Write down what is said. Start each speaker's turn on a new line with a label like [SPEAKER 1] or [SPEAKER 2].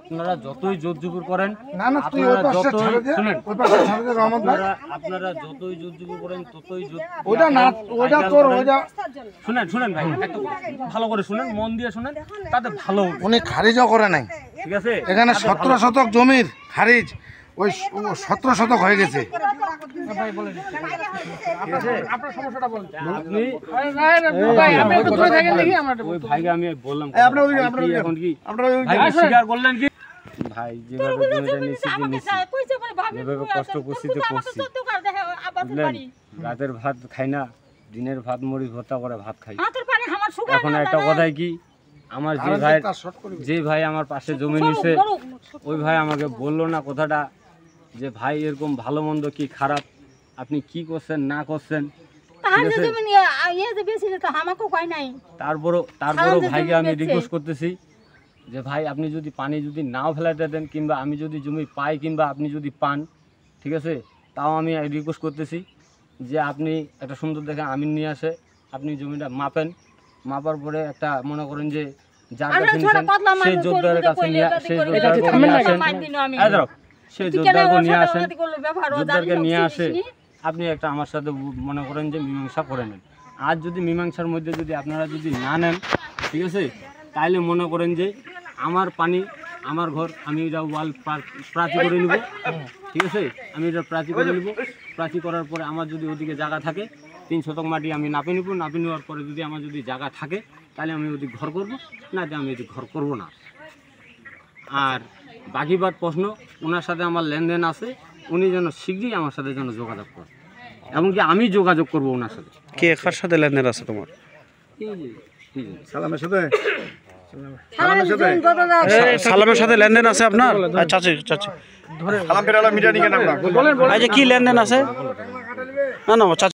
[SPEAKER 1] আপনারা যতই জোর জুবুর করেন,
[SPEAKER 2] না না তুই ওই পাশে ছেড়ে দে, ওই পাশে ছেড়ে দে রহমত ভাই।
[SPEAKER 1] আপনারা যতই জোর জুবুর করেন ততই
[SPEAKER 2] ওটা না ওটা তোর ওটা
[SPEAKER 1] শুনেন ভাই, একটু ভালো করে শুনেন, মন দিয়ে শুনেন, তাতে ভালো হবে।
[SPEAKER 2] উনি খারিজও করে নাই,
[SPEAKER 1] ঠিক আছে?
[SPEAKER 2] এখানে 17 শতক জমির খারিজ ওই 17 শতক হয়ে গেছে।
[SPEAKER 1] ওই ভাইকে আমি বললাম এখন কি ভাই স্বীকার করলেন কি? ভাই যেভাবে জমিটা নিচ্ছি যেভাবে কষ্ট করছি তো করছি, বুঝলেন? রাতের ভাত খাই না, দিনের ভাত মরিচ ভর্তা করে ভাত খাই। এখন একটা কথাই কি, আমার যে ভাই আমার পাশে জমি নিছে, ওই ভাই আমাকে বললো না কথাটা যে ভাই এরকম ভালো মন্দ কি খারাপ, আপনি কি করছেন না করছেন। তারপরও ভাইকে আমি রিকোয়েস্ট করতেছি যে ভাই আপনি যদি পানি যদি নাও ফেলাতে দেন, কিংবা আমি যদি জমি পাই, কিংবা আপনি যদি পান, ঠিক আছে, তাও আমি রিকোয়েস্ট করতেছি যে আপনি একটা সুন্দর দেখে আমিন নিয়ে আসে, আপনি জমিটা মাপেন, মাপার পরে একটা মনে করেন যে যার কাছে নিয়েছেন সেই যোদ্ধারের কাছে যোদ্ধারকে নিয়ে আসে আপনি একটা আমার সাথে মনে করেন যে মীমাংসা করে নেন। আর যদি মীমাংসার মধ্যে যদি আপনারা যদি না নেন, ঠিক আছে, তাইলে মনে করেন যে আমার পানি আমার ঘর, আমি এটা ওয়াল প্রাচী করে নিব, ঠিক আছে, আমি এটা প্রাচী করে নিব। প্রাচী করার পরে আমার যদি ওদিকে জায়গা থাকে 3 শতক মাটি আমি নাপে নিব, নাপে নেওয়ার পরে যদি আমার যদি জায়গা থাকে তাহলে আমি ওদিকে ঘর করব, না আমি ওদিকে ঘর করব না। আর বাকি বাদ প্রশ্ন, ওনার সাথে আমার লেনদেন আছে, উনি যেন শীঘ্রই আমার সাথে যেন যোগাযোগ করে, এমনকি আমি যোগাযোগ করব ওনার সাথে।
[SPEAKER 3] কে কার সাথে লেনদেন আছে তোমার?
[SPEAKER 2] সালামের সাথে
[SPEAKER 3] সালামের সাথে লেনদেন আছে আপনার? চাচি চাচি
[SPEAKER 2] সালাম পেরালা মিডিয়া নিয়ে না
[SPEAKER 3] কি লেনদেন আছে? না না চাচি